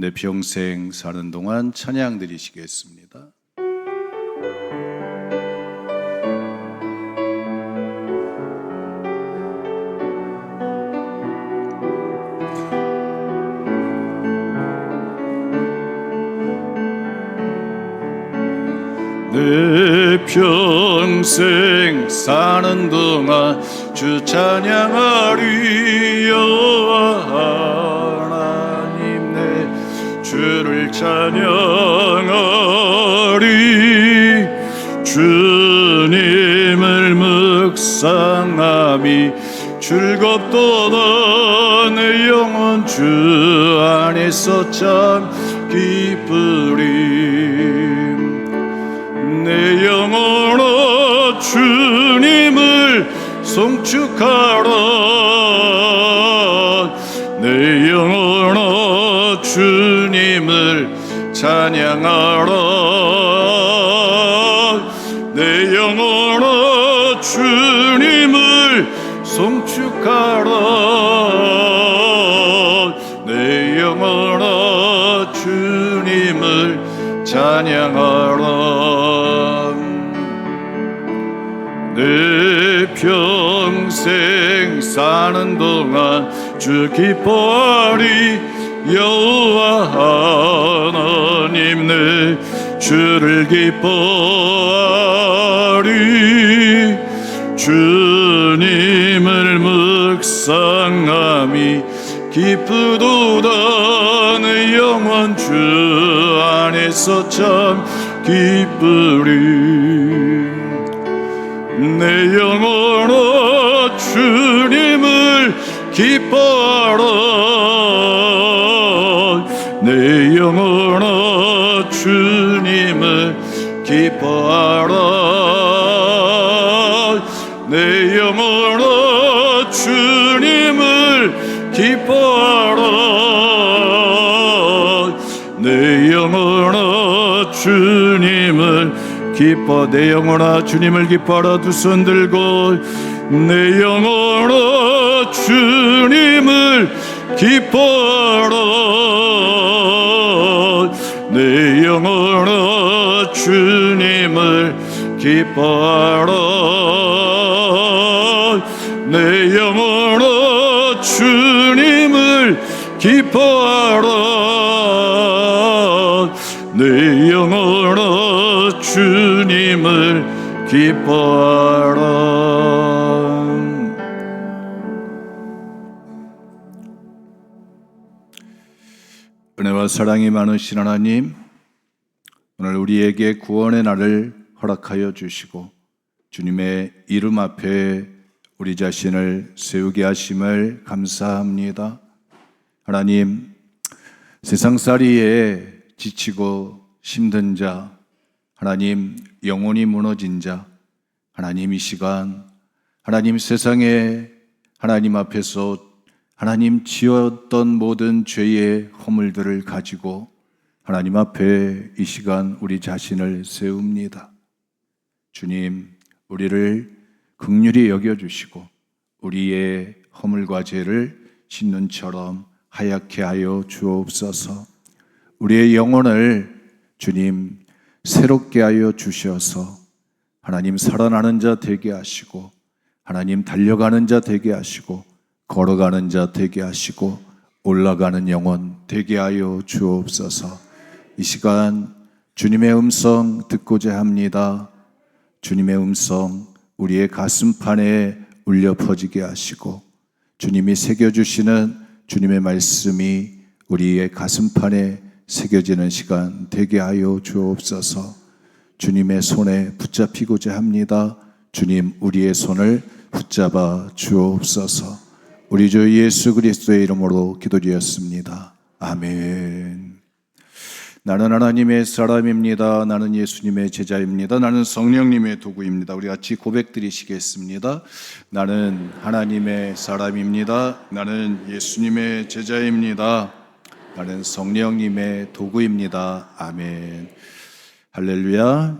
내 평생 사는 동안 찬양 드리시겠습니다. 내 평생 사는 동안 주 찬양하리. 여호와 하나님 내 주를 찬양하리. 주님을 묵상함이 즐겁도다. 내 영혼 주 안에서 참 기쁘리. 내 영혼아 주님을 송축하라. 내 영혼아 주님을 찬양하라. 내 영혼아 주님을 송축하라. 내 영혼아 주님을 찬양하라. 내 평생 사는 동안 주 기뻐하리. 여호와 하나님 내 주를 기뻐하리. 주님을 묵상함이 기쁘도다. 내 영혼 주 안에서 참 기쁘리. 내 영혼아 주님을 기뻐하라. 내 영혼아 주님을 기뻐하라. 내 영혼아 주님을 기뻐하라. 내 영혼아 주님을 기뻐. 내 영혼아 주님을 기뻐하라. 두 손 들고 내 영혼아 주님을 기뻐하라. 내 영혼아 주님을 기뻐하라. 내 영혼아 주님을 기뻐하라. 내 영혼아 주님을 기뻐하라. 은혜와 사랑이 많으신 하나님, 오늘 우리에게 구원의 날을 허락하여 주시고 주님의 이름 앞에 우리 자신을 세우게 하심을 감사합니다. 하나님, 세상살이에 지치고 힘든 자, 하나님 영혼이 무너진 자, 하나님 이 시간 하나님 세상에 하나님 앞에서 하나님 지었던 모든 죄의 허물들을 가지고 하나님 앞에 이 시간 우리 자신을 세웁니다. 주님, 우리를 긍휼히 여겨주시고 우리의 허물과 죄를 신눈처럼 하얗게 하여 주옵소서. 우리의 영혼을 주님 새롭게 하여 주셔서 하나님 살아나는 자 되게 하시고 하나님 달려가는 자 되게 하시고 걸어가는 자 되게 하시고 올라가는 영혼 되게 하여 주옵소서. 이 시간 주님의 음성 듣고자 합니다. 주님의 음성 우리의 가슴판에 울려 퍼지게 하시고 주님이 새겨주시는 주님의 말씀이 우리의 가슴판에 새겨지는 시간 되게 하여 주옵소서. 주님의 손에 붙잡히고자 합니다. 주님, 우리의 손을 붙잡아 주옵소서. 우리 주 예수 그리스도의 이름으로 기도드렸습니다. 아멘. 나는 하나님의 사람입니다. 나는 예수님의 제자입니다. 나는 성령님의 도구입니다. 우리 같이 고백드리시겠습니다. 나는 하나님의 사람입니다. 나는 예수님의 제자입니다. 나는 성령님의 도구입니다. 아멘. 할렐루야.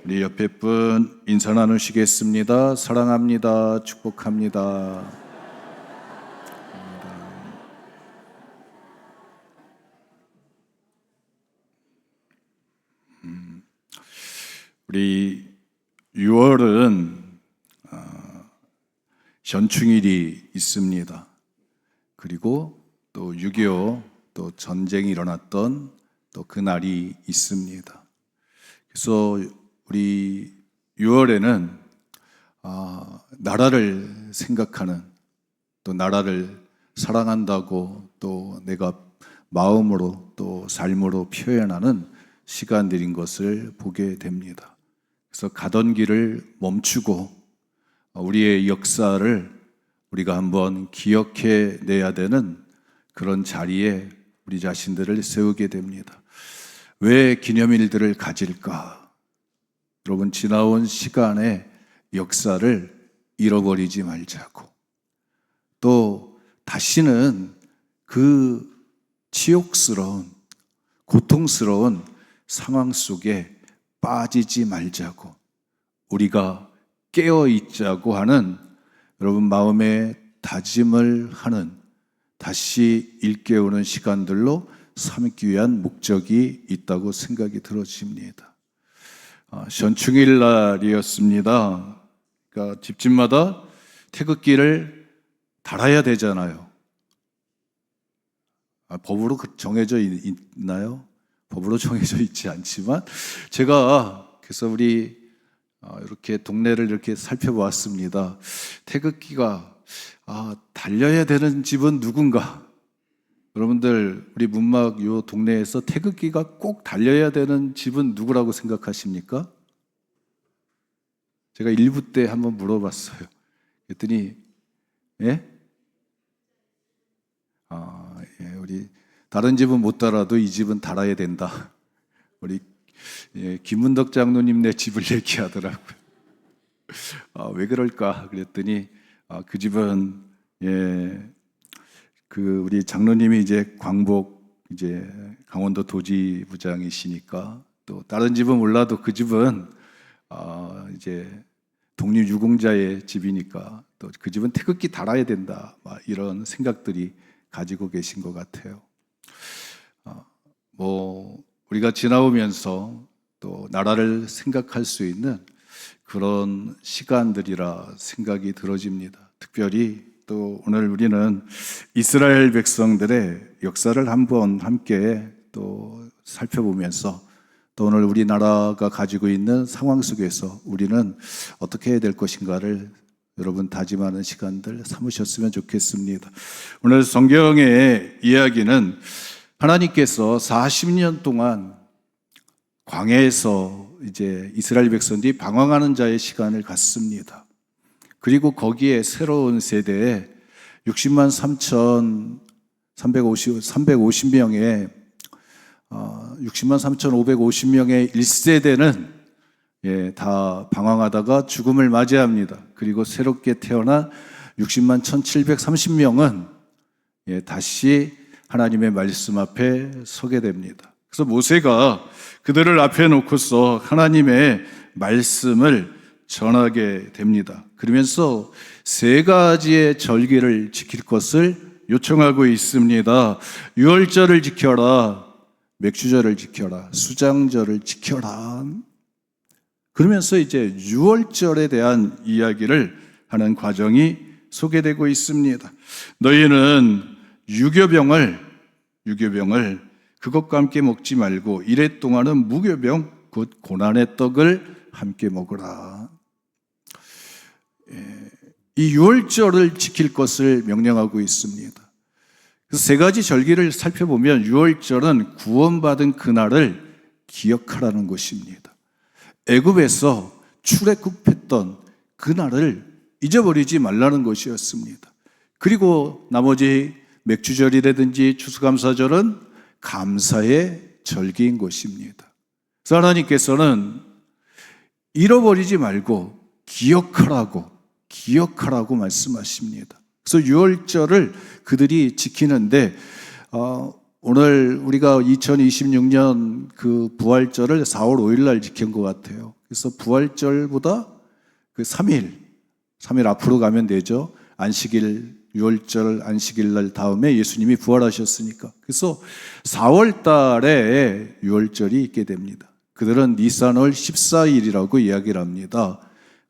우리 옆에 분 인사 나누시겠습니다. 사랑합니다. 축복합니다. 우리 6월은 현충일이 있습니다. 그리고 또 6.25 또 전쟁이 일어났던 또 그날이 있습니다. 그래서 우리 6월에는 나라를 생각하는, 또 나라를 사랑한다고 또 내가 마음으로 또 삶으로 표현하는 시간들인 것을 보게 됩니다. 그래서 가던 길을 멈추고 우리의 역사를 우리가 한번 기억해 내야 되는 그런 자리에 우리 자신들을 세우게 됩니다. 왜 기념일들을 가질까? 여러분, 지나온 시간의 역사를 잃어버리지 말자고, 또 다시는 그 치욕스러운, 고통스러운 상황 속에 빠지지 말자고, 우리가 깨어 있자고 하는 여러분 마음의 다짐을 하는, 다시 일깨우는 시간들로 삼기 위한 목적이 있다고 생각이 들어집니다. 현충일 날이었습니다. 그러니까 집집마다 태극기를 달아야 되잖아요. 법으로 정해져 있나요? 법으로 정해져 있지 않지만 제가 그래서 우리 이렇게 동네를 이렇게 살펴보았습니다. 태극기가 달려야 되는 집은 누군가? 여러분들, 우리 문막 요 동네에서 태극기가 꼭 달려야 되는 집은 누구라고 생각하십니까? 제가 1부 때 한번 물어봤어요. 그랬더니 예? 우리 다른 집은 못 달아도 이 집은 달아야 된다. 우리 김문덕 장로님네 집을 얘기하더라고요. 왜 그럴까? 그랬더니 그 집은 그 우리 장로님이 이제 광복 이제 강원도 도지부장이시니까, 또 다른 집은 몰라도 그 집은 이제 독립유공자의 집이니까 또 그 집은 태극기 달아야 된다. 이런 생각들이 가지고 계신 것 같아요. 우리가 지나오면서 또 나라를 생각할 수 있는 그런 시간들이라 생각이 들어집니다. 특별히 또 오늘 우리는 이스라엘 백성들의 역사를 한번 함께 또 살펴보면서, 또 오늘 우리나라가 가지고 있는 상황 속에서 우리는 어떻게 해야 될 것인가를 여러분 다짐하는 시간들 삼으셨으면 좋겠습니다. 오늘 성경의 이야기는 하나님께서 40년 동안 광야에서 이제 이스라엘 백성들이 방황하는 자의 시간을 갖습니다. 그리고 거기에 새로운 세대에 60만 350명의 60만 3,550명의 1세대는 다 방황하다가 죽음을 맞이합니다. 그리고 새롭게 태어난 60만 1,730명은 다시 하나님의 말씀 앞에 서게 됩니다. 그래서 모세가 그들을 앞에 놓고서 하나님의 말씀을 전하게 됩니다. 그러면서 세 가지의 절기를 지킬 것을 요청하고 있습니다. 유월절을 지켜라, 맥주절을 지켜라, 수장절을 지켜라. 그러면서 이제 유월절에 대한 이야기를 하는 과정이 소개되고 있습니다. 너희는 유교병을 그것과 함께 먹지 말고 이래 동안은 무교병 곧 고난의 떡을 함께 먹으라. 이 유월절을 지킬 것을 명령하고 있습니다. 그래서 세 가지 절기를 살펴보면 유월절은 구원받은 그날을 기억하라는 것입니다. 애굽에서 출애굽했던 그날을 잊어버리지 말라는 것이었습니다. 그리고 나머지 맥주절이라든지 추수감사절은 감사의 절기인 것입니다. 그래서 하나님께서는 잃어버리지 말고 기억하라고 말씀하십니다. 그래서 유월절을 그들이 지키는데 오늘 우리가 2026년 그 부활절을 4월 5일 날 지킨 것 같아요. 그래서 부활절보다 그 3일 앞으로 가면 되죠. 안식일, 유월절 안식일 날 다음에 예수님이 부활하셨으니까. 그래서 4월 달에 유월절이 있게 됩니다. 그들은 니산월 14일이라고 이야기를 합니다.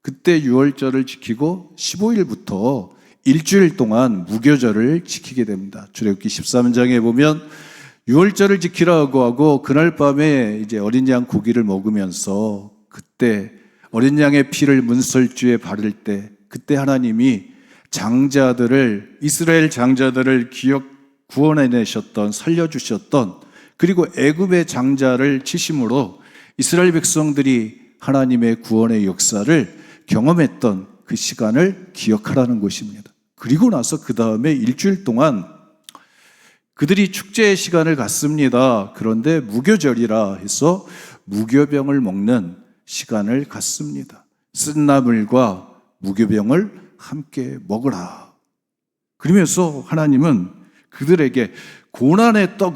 그때 유월절을 지키고 15일부터 일주일 동안 무교절을 지키게 됩니다. 출애굽기 13장에 보면 유월절을 지키라고 하고 그날 밤에 이제 어린 양 고기를 먹으면서 그때 어린 양의 피를 문설주에 바를 때 그때 하나님이 장자들을 이스라엘 장자들을 구원해내셨던 살려주셨던 그리고 애굽의 장자를 치심으로 이스라엘 백성들이 하나님의 구원의 역사를 경험했던 그 시간을 기억하라는 것입니다. 그리고 나서 그 다음에 일주일 동안 그들이 축제의 시간을 갖습니다. 그런데 무교절이라 해서 무교병을 먹는 시간을 갖습니다. 쓴나물과 무교병을 함께 먹으라. 그러면서 하나님은 그들에게 고난의 떡,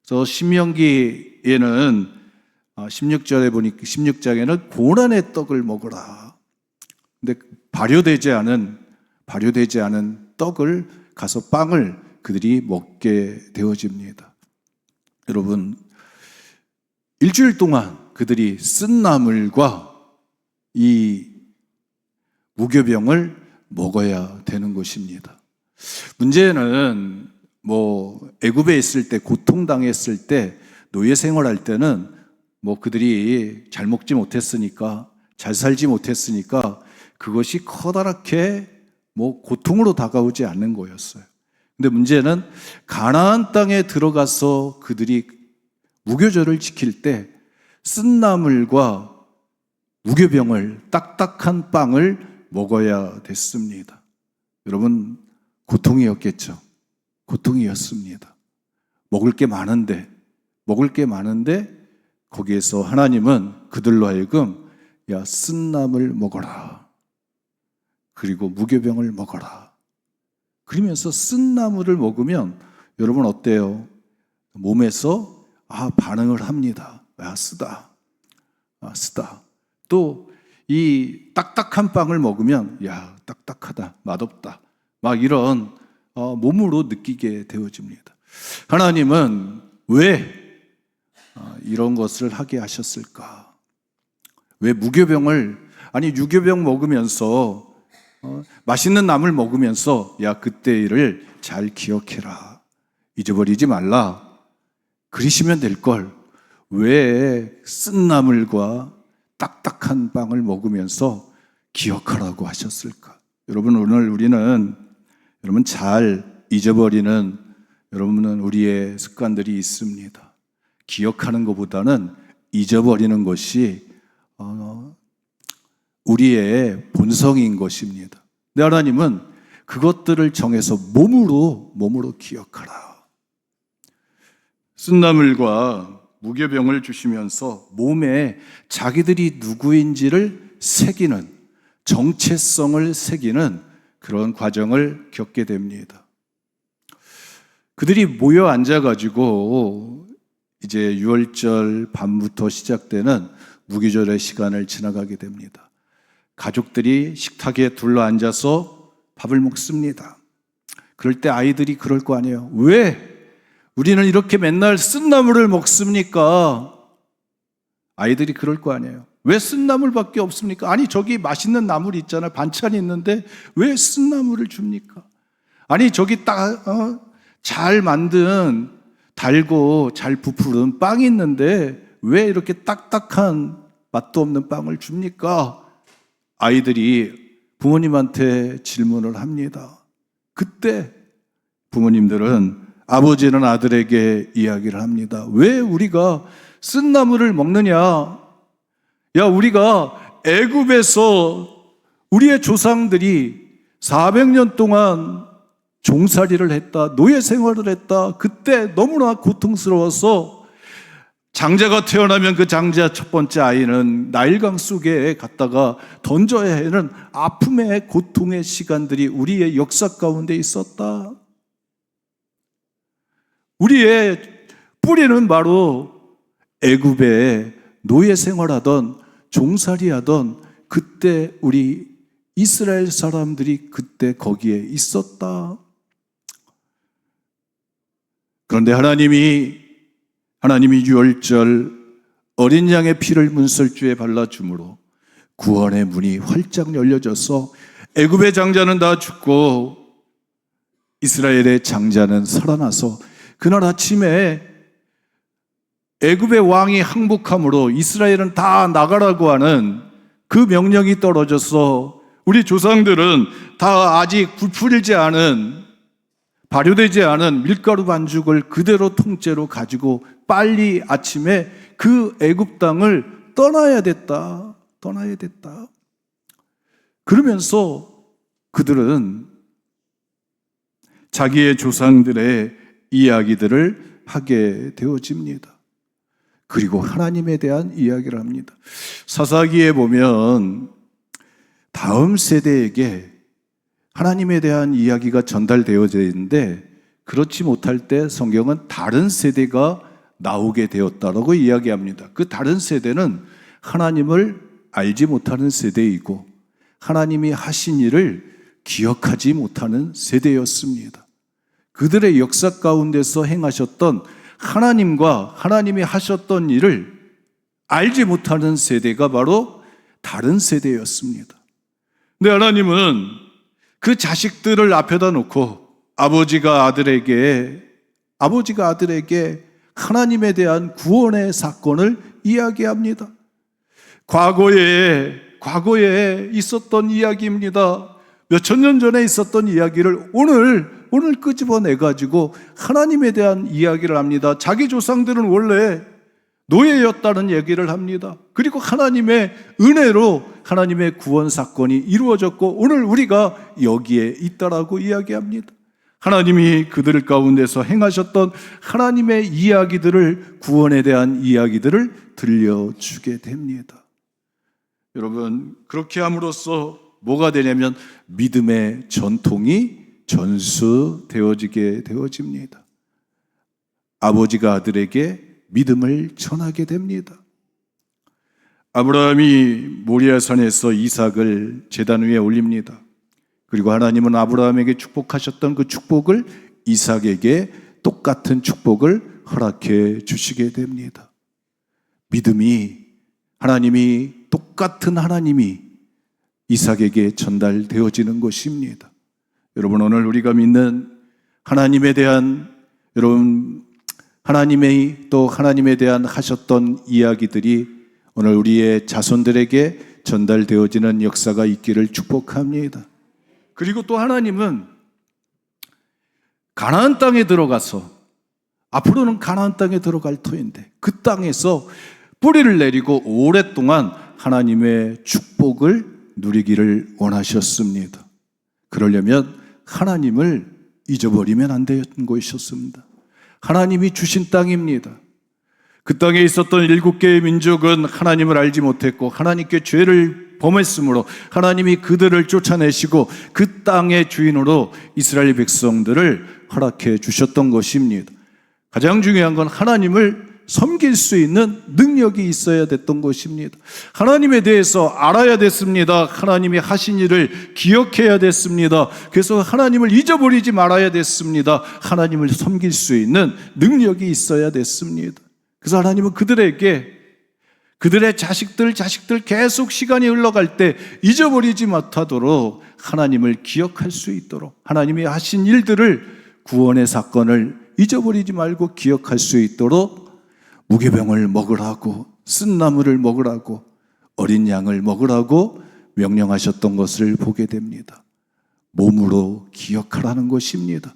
그래서 신명기에는 16절에 보니까 16장에는 고난의 떡을 먹으라. 근데 발효되지 않은 떡을 가서 빵을 그들이 먹게 되어집니다. 여러분, 일주일 동안 그들이 쓴 나물과 이 무교병을 먹어야 되는 것입니다. 문제는 애굽에 있을 때 고통당했을 때 노예 생활할 때는 그들이 잘 먹지 못했으니까 잘 살지 못했으니까 그것이 커다랗게 고통으로 다가오지 않는 거였어요. 근데 문제는 가나안 땅에 들어가서 그들이 무교절을 지킬 때 쓴 나물과 무교병을 딱딱한 빵을 먹어야 됐습니다. 여러분, 고통이었겠죠. 고통이었습니다. 먹을 게 많은데 거기에서 하나님은 그들로 하여금 쓴 나물 먹어라. 그리고 무교병을 먹어라. 그러면서 쓴 나물을 먹으면 여러분 어때요? 몸에서 반응을 합니다. 쓰다. 또 이 딱딱한 빵을 먹으면 딱딱하다, 맛없다, 이런 몸으로 느끼게 되어집니다. 하나님은 왜 이런 것을 하게 하셨을까? 왜 유교병 먹으면서 맛있는 나물 먹으면서 그때 일을 잘 기억해라, 잊어버리지 말라, 그러시면 될걸 왜 쓴 나물과 딱딱한 빵을 먹으면서 기억하라고 하셨을까? 여러분, 오늘 우리는 잘 잊어버리는 우리의 습관들이 있습니다. 기억하는 것보다는 잊어버리는 것이 우리의 본성인 것입니다. 근데 하나님은 그것들을 정해서 몸으로 기억하라. 쓴나물과 무교병을 주시면서 몸에 자기들이 누구인지를 새기는, 정체성을 새기는 그런 과정을 겪게 됩니다. 그들이 모여 앉아가지고 이제 유월절 밤부터 시작되는 무교절의 시간을 지나가게 됩니다. 가족들이 식탁에 둘러앉아서 밥을 먹습니다. 그럴 때 아이들이 그럴 거 아니에요. 왜 우리는 이렇게 맨날 쓴 나물을 먹습니까? 아이들이 그럴 거 아니에요. 왜 쓴 나물밖에 없습니까? 아니, 저기 맛있는 나물이 있잖아요. 반찬이 있는데 왜 쓴 나물을 줍니까? 아니, 저기 잘 만든 달고 잘 부풀은 빵이 있는데 왜 이렇게 딱딱한 맛도 없는 빵을 줍니까? 아이들이 부모님한테 질문을 합니다. 그때 부모님들은, 아버지는 아들에게 이야기를 합니다. 왜 우리가 쓴 나물을 먹느냐? 우리가 애굽에서 우리의 조상들이 400년 동안 종살이를 했다, 노예 생활을 했다. 그때 너무나 고통스러워서 장자가 태어나면 그 장자 첫 번째 아이는 나일강 속에 갖다가 던져야 하는 아픔의 고통의 시간들이 우리의 역사 가운데 있었다. 우리의 뿌리는 바로 애굽에 노예 생활하던 종살이하던 그때 우리 이스라엘 사람들이 그때 거기에 있었다. 그런데 하나님이 하나님이 유월절 어린 양의 피를 문설주에 발라줌으로 구원의 문이 활짝 열려져서 애굽의 장자는 다 죽고 이스라엘의 장자는 살아나서 그날 아침에 애굽의 왕이 항복함으로 이스라엘은 다 나가라고 하는 그 명령이 떨어져서 우리 조상들은 다 아직 부풀지 않은, 발효되지 않은 밀가루 반죽을 그대로 통째로 가지고 빨리 아침에 그 애굽 땅을 떠나야 됐다. 그러면서 그들은 자기의 조상들의 이야기들을 하게 되어집니다. 그리고 하나님에 대한 이야기를 합니다. 사사기에 보면 다음 세대에게 하나님에 대한 이야기가 전달되어져 있는데 그렇지 못할 때 성경은 다른 세대가 나오게 되었다라고 이야기합니다. 그 다른 세대는 하나님을 알지 못하는 세대이고 하나님이 하신 일을 기억하지 못하는 세대였습니다. 그들의 역사 가운데서 행하셨던 하나님과 하나님이 하셨던 일을 알지 못하는 세대가 바로 다른 세대였습니다. 근데 하나님은 그 자식들을 앞에다 놓고 아버지가 아들에게 하나님에 대한 구원의 사건을 이야기합니다. 과거에 있었던 이야기입니다. 몇천 년 전에 있었던 이야기를 오늘 끄집어내가지고 하나님에 대한 이야기를 합니다. 자기 조상들은 원래 노예였다는 얘기를 합니다. 그리고 하나님의 은혜로 하나님의 구원 사건이 이루어졌고 오늘 우리가 여기에 있다라고 이야기합니다. 하나님이 그들 가운데서 행하셨던 하나님의 이야기들을, 구원에 대한 이야기들을 들려주게 됩니다. 여러분, 그렇게 함으로써 뭐가 되냐면 믿음의 전통이 전수되어지게 되어집니다. 아버지가 아들에게 믿음을 전하게 됩니다. 아브라함이 모리아산에서 이삭을 제단 위에 올립니다. 그리고 하나님은 아브라함에게 축복하셨던 그 축복을 이삭에게 똑같은 축복을 허락해 주시게 됩니다. 믿음이, 똑같은 하나님이 이삭에게 전달되어지는 것입니다. 여러분, 오늘 우리가 믿는 하나님에 대한, 하나님의 대한 하셨던 이야기들이 오늘 우리의 자손들에게 전달되어지는 역사가 있기를 축복합니다. 그리고 또 하나님은 가나안 땅에 들어가서, 앞으로는 가나안 땅에 들어갈 터인데 그 땅에서 뿌리를 내리고 오랫동안 하나님의 축복을 누리기를 원하셨습니다. 그러려면 하나님을 잊어버리면 안 되는 것이었습니다. 하나님이 주신 땅입니다. 그 땅에 있었던 7개의 민족은 하나님을 알지 못했고 하나님께 죄를 범했으므로 하나님이 그들을 쫓아내시고 그 땅의 주인으로 이스라엘 백성들을 허락해 주셨던 것입니다. 가장 중요한 건 하나님을 섬길 수 있는 능력이 있어야 됐던 것입니다. 하나님에 대해서 알아야 됐습니다. 하나님이 하신 일을 기억해야 됐습니다. 그래서 하나님을 잊어버리지 말아야 됐습니다. 하나님을 섬길 수 있는 능력이 있어야 됐습니다. 그래서 하나님은 그들에게, 그들의 자식들 계속 시간이 흘러갈 때 잊어버리지 못하도록 하나님을 기억할 수 있도록, 하나님이 하신 일들을, 구원의 사건을 잊어버리지 말고 기억할 수 있도록 무교병을 먹으라고, 쓴 나물을 먹으라고, 어린 양을 먹으라고 명령하셨던 것을 보게 됩니다. 몸으로 기억하라는 것입니다.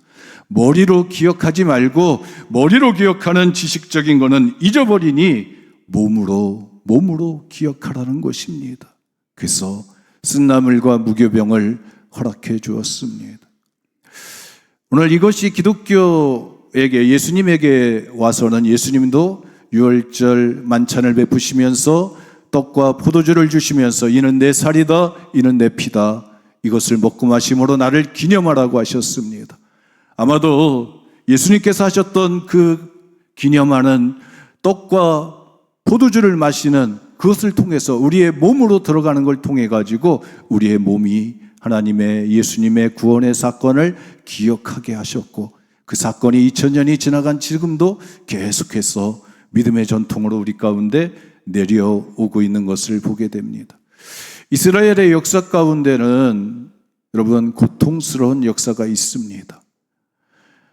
머리로 기억하지 말고, 머리로 기억하는 지식적인 거는 잊어버리니 몸으로 기억하라는 것입니다. 그래서 쓴 나물과 무교병을 허락해 주었습니다. 오늘 이것이 기독교에게, 예수님에게 와서는 예수님도 유월절 만찬을 베푸시면서 떡과 포도주를 주시면서 이는 내 살이다, 이는 내 피다, 이것을 먹고 마심으로 나를 기념하라고 하셨습니다. 아마도 예수님께서 하셨던 그 기념하는 떡과 포도주를 마시는 그것을 통해서 우리의 몸으로 들어가는 걸 통해 가지고 우리의 몸이 하나님의, 예수님의 구원의 사건을 기억하게 하셨고 그 사건이 2000년이 지나간 지금도 계속해서 믿음의 전통으로 우리 가운데 내려오고 있는 것을 보게 됩니다. 이스라엘의 역사 가운데는 여러분 고통스러운 역사가 있습니다.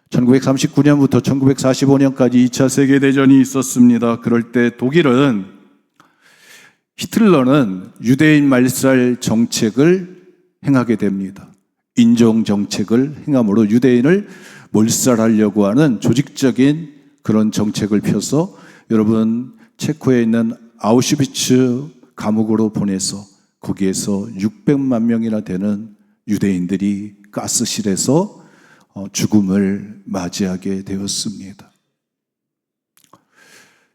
1939년부터 1945년까지 2차 세계대전이 있었습니다. 그럴 때 히틀러는 유대인 말살 정책을 행하게 됩니다. 인종 정책을 행함으로 유대인을 몰살하려고 하는 조직적인 그런 정책을 펴서 여러분 체코에 있는 아우슈비츠 감옥으로 보내서 거기에서 600만 명이나 되는 유대인들이 가스실에서 죽음을 맞이하게 되었습니다.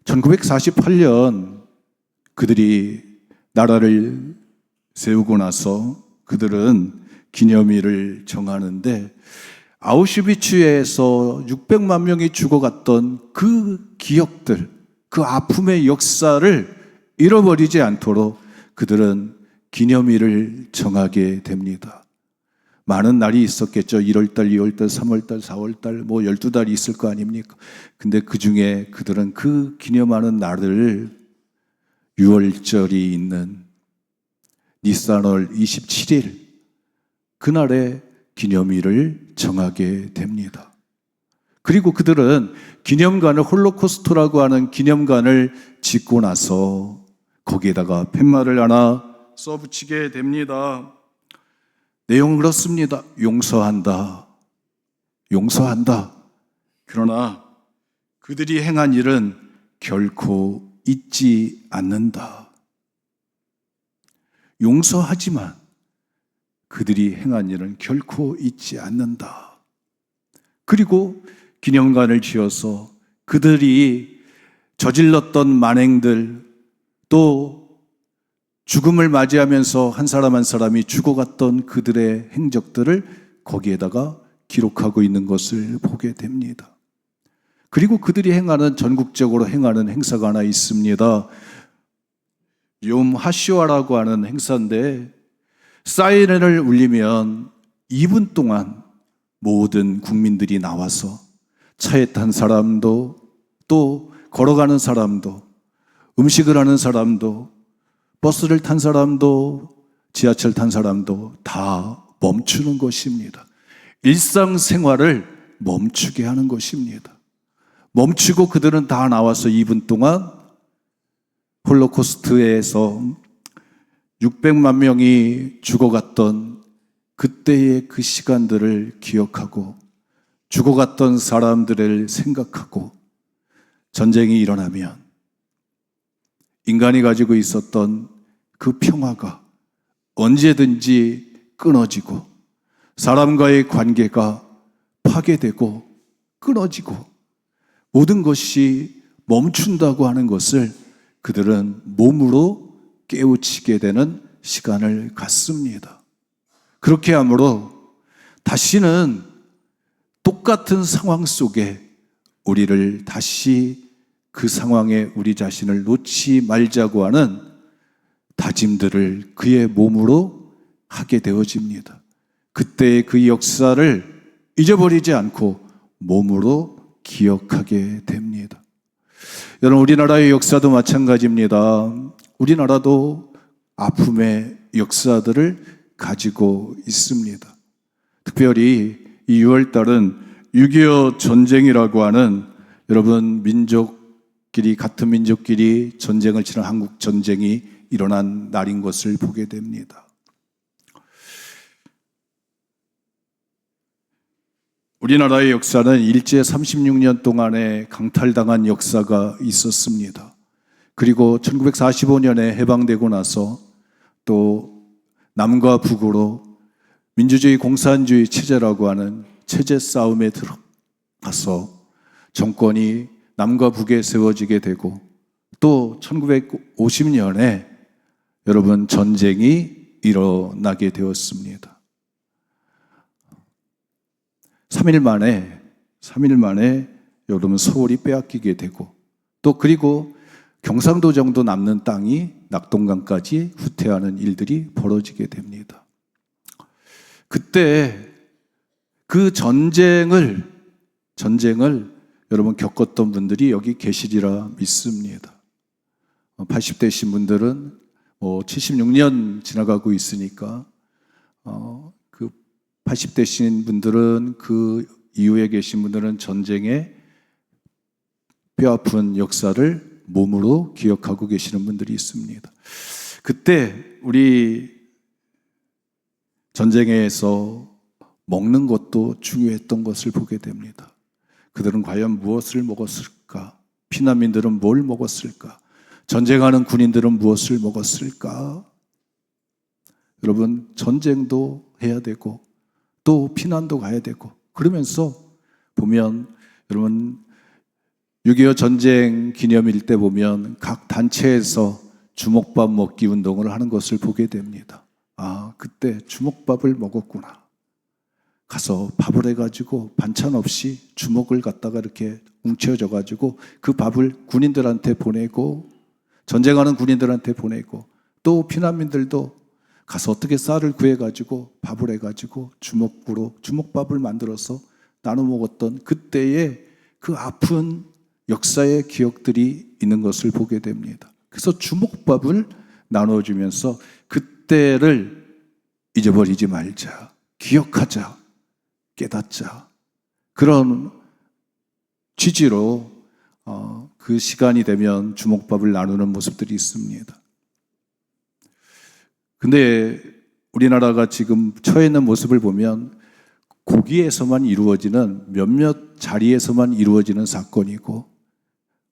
1948년 그들이 나라를 세우고 나서 그들은 기념일을 정하는데 아우슈비츠에서 600만 명이 죽어갔던 그 기억들, 그 아픔의 역사를 잃어버리지 않도록 그들은 기념일을 정하게 됩니다. 많은 날이 있었겠죠. 1월달, 2월달, 3월달, 4월달, 12달이 있을 거 아닙니까? 근데 그 중에 그들은 그 기념하는 날을 6월절이 있는 니산월 27일, 그날에 기념일을 정하게 됩니다. 그리고 그들은 기념관을, 홀로코스트라고 하는 기념관을 짓고 나서 거기에다가 팻말을 하나 써붙이게 됩니다. 내용은 그렇습니다. 용서한다. 용서한다. 그러나 그들이 행한 일은 결코 잊지 않는다. 용서하지만 그들이 행한 일은 결코 잊지 않는다. 그리고 기념관을 지어서 그들이 저질렀던 만행들, 또 죽음을 맞이하면서 한 사람 한 사람이 죽어갔던 그들의 행적들을 거기에다가 기록하고 있는 것을 보게 됩니다. 그리고 그들이 행하는, 전국적으로 행하는 행사가 하나 있습니다. 욤 하시와라고 하는 행사인데, 사이렌을 울리면 2분 동안 모든 국민들이 나와서 차에 탄 사람도, 또 걸어가는 사람도, 음식을 하는 사람도, 버스를 탄 사람도, 지하철 탄 사람도 다 멈추는 것입니다. 일상생활을 멈추게 하는 것입니다. 멈추고 그들은 다 나와서 2분 동안 홀로코스트에서 600만 명이 죽어갔던 그때의 그 시간들을 기억하고 죽어갔던 사람들을 생각하고, 전쟁이 일어나면 인간이 가지고 있었던 그 평화가 언제든지 끊어지고 사람과의 관계가 파괴되고 끊어지고 모든 것이 멈춘다고 하는 것을 그들은 몸으로 깨우치게 되는 시간을 갖습니다. 그렇게 함으로 다시는 똑같은 상황 속에 우리를 다시 그 상황에 우리 자신을 놓지 말자고 하는 다짐들을 그의 몸으로 하게 되어집니다. 그때의 그 역사를 잊어버리지 않고 몸으로 기억하게 됩니다. 여러분, 우리나라의 역사도 마찬가지입니다. 우리나라도 아픔의 역사들을 가지고 있습니다. 특별히 이 6월달은 6.25 전쟁이라고 하는, 여러분, 같은 민족끼리 전쟁을 치른 한국 전쟁이 일어난 날인 것을 보게 됩니다. 우리나라의 역사는 일제 36년 동안에 강탈당한 역사가 있었습니다. 그리고 1945년에 해방되고 나서 또 남과 북으로 민주주의 공산주의 체제라고 하는 체제 싸움에 들어가서 정권이 남과 북에 세워지게 되고, 또 1950년에 여러분 전쟁이 일어나게 되었습니다. 3일 만에 여러분 서울이 빼앗기게 되고, 또 그리고 경상도 정도 남는 땅이 낙동강까지 후퇴하는 일들이 벌어지게 됩니다. 그때 그 전쟁을 여러분 겪었던 분들이 여기 계시리라 믿습니다. 80대이신 분들은 76년 지나가고 있으니까 그 80대신 분들은 그 이후에 계신 분들은 전쟁의 뼈아픈 역사를 몸으로 기억하고 계시는 분들이 있습니다. 그때 우리 전쟁에서 먹는 것도 중요했던 것을 보게 됩니다. 그들은 과연 무엇을 먹었을까? 피난민들은 뭘 먹었을까? 전쟁하는 군인들은 무엇을 먹었을까? 여러분, 전쟁도 해야 되고 또 피난도 가야 되고 그러면서 보면 여러분 6.25 전쟁 기념일 때 보면 각 단체에서 주먹밥 먹기 운동을 하는 것을 보게 됩니다. 아, 그때 주먹밥을 먹었구나. 가서 밥을 해가지고 반찬 없이 주먹을 갖다가 이렇게 뭉쳐져가지고 그 밥을 군인들한테 보내고 전쟁하는 군인들한테 보내고 또 피난민들도 가서 어떻게 쌀을 구해가지고 밥을 해가지고 주먹밥을 만들어서 나눠 먹었던 그때의 그 아픈 역사의 기억들이 있는 것을 보게 됩니다. 그래서 주먹밥을 나눠주면서 그때를 잊어버리지 말자, 기억하자, 깨닫자, 그런 취지로 그 시간이 되면 주먹밥을 나누는 모습들이 있습니다. 근데 우리나라가 지금 처해 있는 모습을 보면 고기에서만 이루어지는 몇몇 자리에서만 이루어지는 사건이고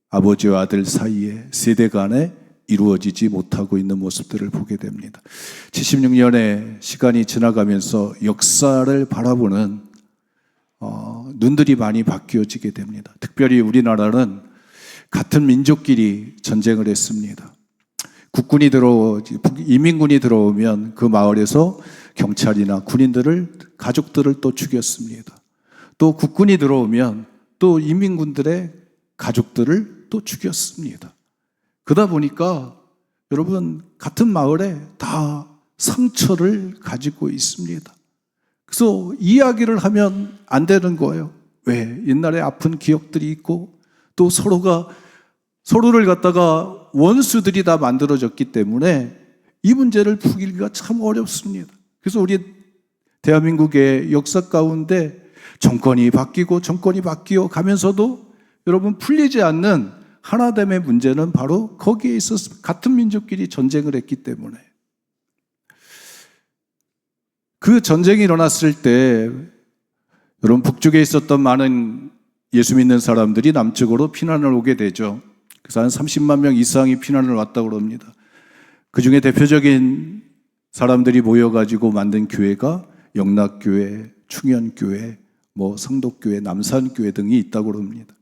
아버지와 아들 사이에 세대 간에 이루어지지 못하고 있는 모습들을 보게 됩니다. 76년의 시간이 지나가면서 역사를 바라보는 눈들이 많이 바뀌어지게 됩니다. 특별히 우리나라는 같은 민족끼리 전쟁을 했습니다. 이민군이 들어오면 그 마을에서 경찰이나 군인들을, 가족들을 또 죽였습니다. 또 국군이 들어오면 또 이민군들의 가족들을 또 죽였습니다. 그러다 보니까 여러분 같은 마을에 다 상처를 가지고 있습니다. 그래서 이야기를 하면 안 되는 거예요. 왜? 옛날에 아픈 기억들이 있고 또 서로를 갖다가 원수들이 다 만들어졌기 때문에 이 문제를 풀기가 참 어렵습니다. 그래서 우리 대한민국의 역사 가운데 정권이 바뀌고 가면서도 여러분 풀리지 않는 하나됨의 문제는 바로 거기에 있었습니다. 같은 민족끼리 전쟁을 했기 때문에. 그 전쟁이 일어났을 때 여러분 북쪽에 있었던 많은 예수 믿는 사람들이 남쪽으로 피난을 오게 되죠. 그래서 한 30만 명 이상이 피난을 왔다고 합니다. 그 중에 대표적인 사람들이 모여가지고 만든 교회가 영락교회, 충현교회, 성덕교회, 남산교회 등이 있다고 합니다.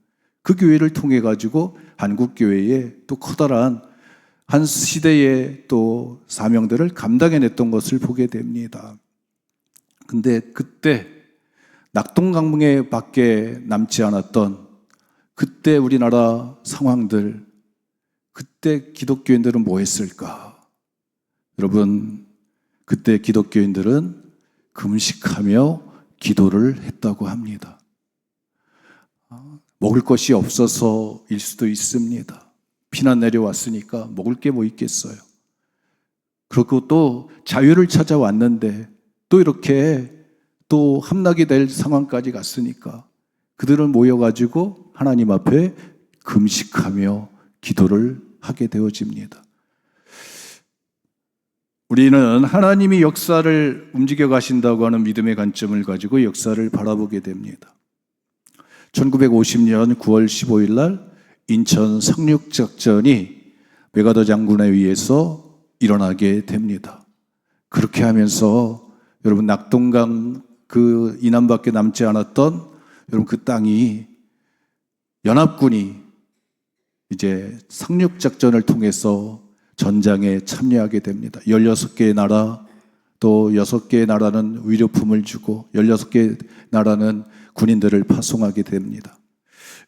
그 교회를 통해 가지고 한국교회에 또 커다란 한 시대의 또 사명들을 감당해냈던 것을 보게 됩니다. 근데 그때 낙동강에 밖에 남지 않았던 그때 우리나라 상황들, 그때 기독교인들은 뭐 했을까? 여러분, 그때 기독교인들은 금식하며 기도를 했다고 합니다. 먹을 것이 없어서일 수도 있습니다. 피난 내려왔으니까 먹을 게 뭐 있겠어요. 그리고 또 자유를 찾아왔는데 또 이렇게 또 함락이 될 상황까지 갔으니까 그들은 모여가지고 하나님 앞에 금식하며 기도를 하게 되어집니다. 우리는 하나님이 역사를 움직여 가신다고 하는 믿음의 관점을 가지고 역사를 바라보게 됩니다. 1950년 9월 15일 날 인천 상륙작전이 메가더 장군에 의해서 일어나게 됩니다. 그렇게 하면서 여러분 낙동강 그 이남밖에 남지 않았던 여러분 그 땅이 연합군이 이제 상륙작전을 통해서 전장에 참여하게 됩니다. 16개의 나라, 또 6개의 나라는 위료품을 주고 16개의 나라는 군인들을 파송하게 됩니다.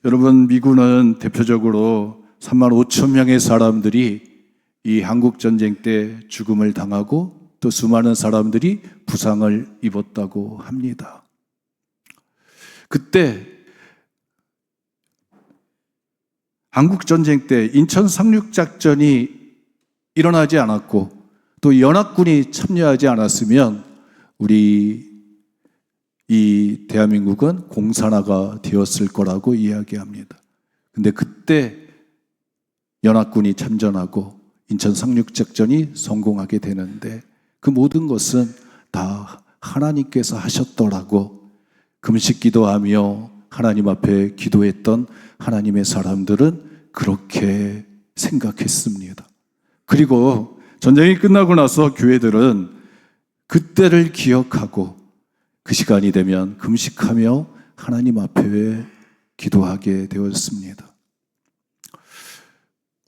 여러분, 미군은 대표적으로 3만 5천 명의 사람들이 이 한국전쟁 때 죽음을 당하고 또 수많은 사람들이 부상을 입었다고 합니다. 그때 한국전쟁 때 인천 상륙작전이 일어나지 않았고 또 연합군이 참여하지 않았으면 우리 이 대한민국은 공산화가 되었을 거라고 이야기합니다. 근데 그때 연합군이 참전하고 인천 상륙작전이 성공하게 되는데 그 모든 것은 다 하나님께서 하셨더라고 금식 기도하며 하나님 앞에 기도했던 하나님의 사람들은 그렇게 생각했습니다. 그리고 전쟁이 끝나고 나서 교회들은 그때를 기억하고 그 시간이 되면 금식하며 하나님 앞에 기도하게 되었습니다.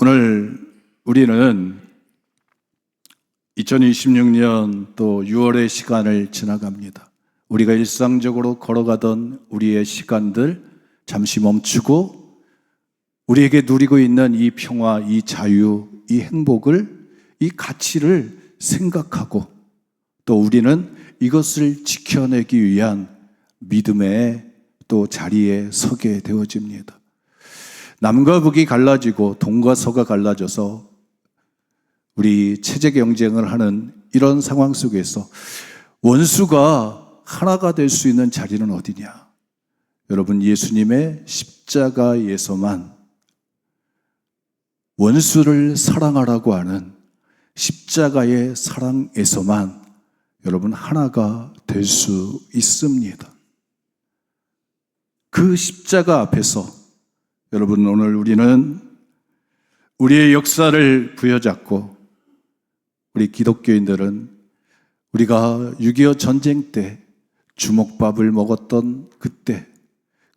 오늘 우리는 2026년 또 6월의 시간을 지나갑니다. 우리가 일상적으로 걸어가던 우리의 시간들 잠시 멈추고 우리에게 누리고 있는 이 평화, 이 자유, 이 행복을, 이 가치를 생각하고 또 우리는 이것을 지켜내기 위한 믿음의 또 자리에 서게 되어집니다. 남과 북이 갈라지고 동과 서가 갈라져서 우리 체제 경쟁을 하는 이런 상황 속에서 원수가 하나가 될 수 있는 자리는 어디냐? 여러분, 예수님의 십자가에서만 원수를 사랑하라고 하는 십자가의 사랑에서만 여러분 하나가 될 수 있습니다. 그 십자가 앞에서 여러분 오늘 우리는 우리의 역사를 부여잡고 우리 기독교인들은 우리가 6.25 전쟁 때 주먹밥을 먹었던 그때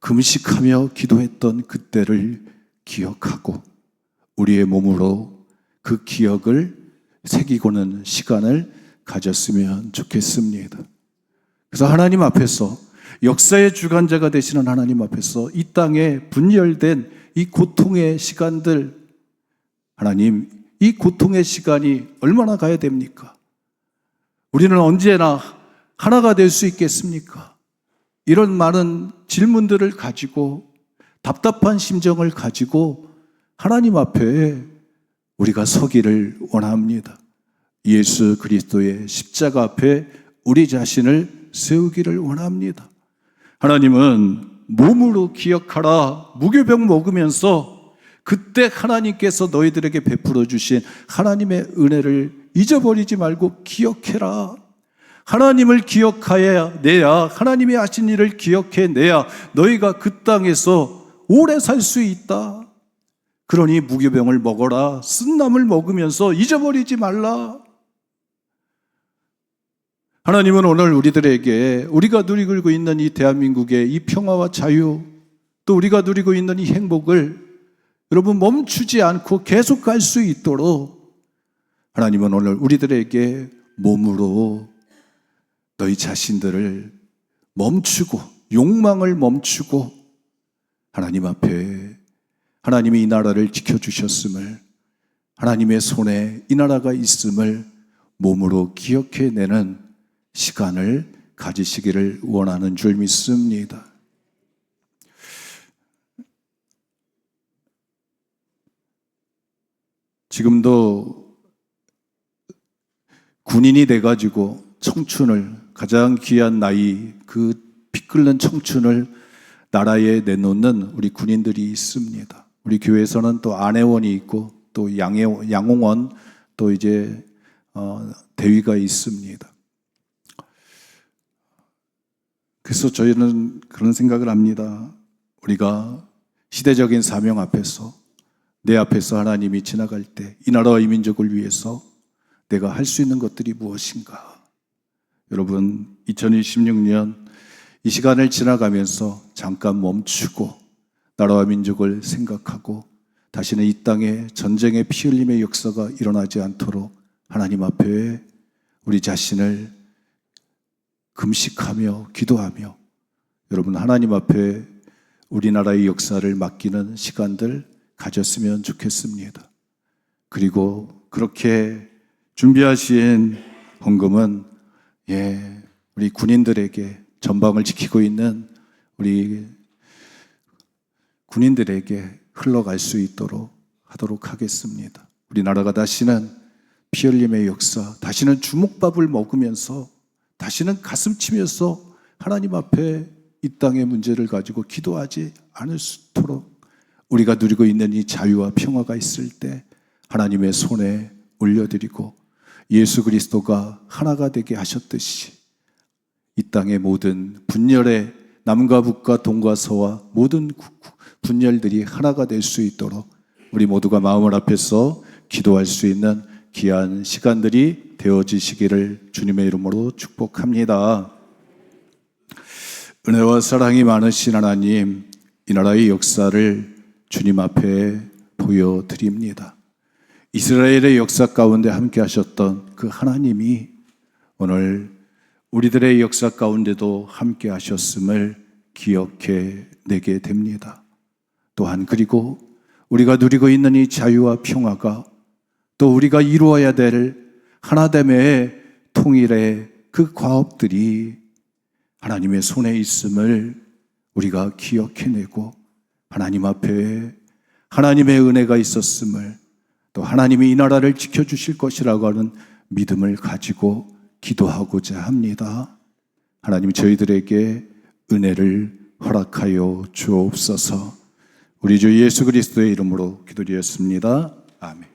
금식하며 기도했던 그때를 기억하고 우리의 몸으로 그 기억을 새기고는 시간을 가졌으면 좋겠습니다. 그래서 하나님 앞에서 역사의 주관자가 되시는 하나님 앞에서 이 땅에 분열된 이 고통의 시간들 하나님, 이 고통의 시간이 얼마나 가야 됩니까? 우리는 언제나 하나가 될 수 있겠습니까? 이런 많은 질문들을 가지고 답답한 심정을 가지고 하나님 앞에 우리가 서기를 원합니다. 예수 그리스도의 십자가 앞에 우리 자신을 세우기를 원합니다. 하나님은 몸으로 기억하라 무교병 먹으면서 그때 하나님께서 너희들에게 베풀어 주신 하나님의 은혜를 잊어버리지 말고 기억해라. 하나님을 기억하여야 내야 하나님이 하신 일을 기억해내야 너희가 그 땅에서 오래 살 수 있다. 그러니 무교병을 먹어라. 쓴나물 먹으면서 잊어버리지 말라. 하나님은 오늘 우리들에게 우리가 누리고 있는 이 대한민국의 이 평화와 자유 또 우리가 누리고 있는 이 행복을 여러분 멈추지 않고 계속 갈 수 있도록 하나님은 오늘 우리들에게 몸으로 너희 자신들을 멈추고 욕망을 멈추고 하나님 앞에 하나님이 이 나라를 지켜주셨음을 하나님의 손에 이 나라가 있음을 몸으로 기억해내는 시간을 가지시기를 원하는 줄 믿습니다. 지금도 군인이 돼가지고 청춘을 가장 귀한 나이 그 피 끓는 청춘을 나라에 내놓는 우리 군인들이 있습니다. 우리 교회에서는 또 안혜원이 있고 또 양홍원 또 이제 대위가 있습니다. 그래서 저희는 그런 생각을 합니다. 우리가 시대적인 사명 앞에서 내 앞에서 하나님이 지나갈 때 이 나라와 이 민족을 위해서 내가 할 수 있는 것들이 무엇인가? 여러분 2026년 이 시간을 지나가면서 잠깐 멈추고 나라와 민족을 생각하고 다시는 이 땅에 전쟁의 피 흘림의 역사가 일어나지 않도록 하나님 앞에 우리 자신을 금식하며 기도하며 여러분 하나님 앞에 우리나라의 역사를 맡기는 시간들 가졌으면 좋겠습니다. 그리고 그렇게 준비하신 헌금은 우리 군인들에게 전방을 지키고 있는 우리 군인들에게 흘러갈 수 있도록 하도록 하겠습니다. 우리나라가 다시는 피 흘림의 역사, 다시는 주먹밥을 먹으면서, 다시는 가슴 치면서 하나님 앞에 이 땅의 문제를 가지고 기도하지 않을 수 있도록 우리가 누리고 있는 이 자유와 평화가 있을 때 하나님의 손에 올려드리고 예수 그리스도가 하나가 되게 하셨듯이 이 땅의 모든 분열의 남과 북과 동과 서와 모든 분열들이 하나가 될 수 있도록 우리 모두가 마음을 합해서 기도할 수 있는 귀한 시간들이 되어지시기를 주님의 이름으로 축복합니다. 은혜와 사랑이 많으신 하나님, 이 나라의 역사를 주님 앞에 보여드립니다. 이스라엘의 역사 가운데 함께 하셨던 그 하나님이 오늘 우리들의 역사 가운데도 함께 하셨음을 기억해 내게 됩니다. 또한 그리고 우리가 누리고 있는 이 자유와 평화가 또 우리가 이루어야 될 하나됨의 통일의 그 과업들이 하나님의 손에 있음을 우리가 기억해내고 하나님 앞에 하나님의 은혜가 있었음을 또 하나님이 이 나라를 지켜주실 것이라고 하는 믿음을 가지고 기도하고자 합니다. 하나님 저희들에게 은혜를 허락하여 주옵소서. 우리 주 예수 그리스도의 이름으로 기도드렸습니다. 아멘.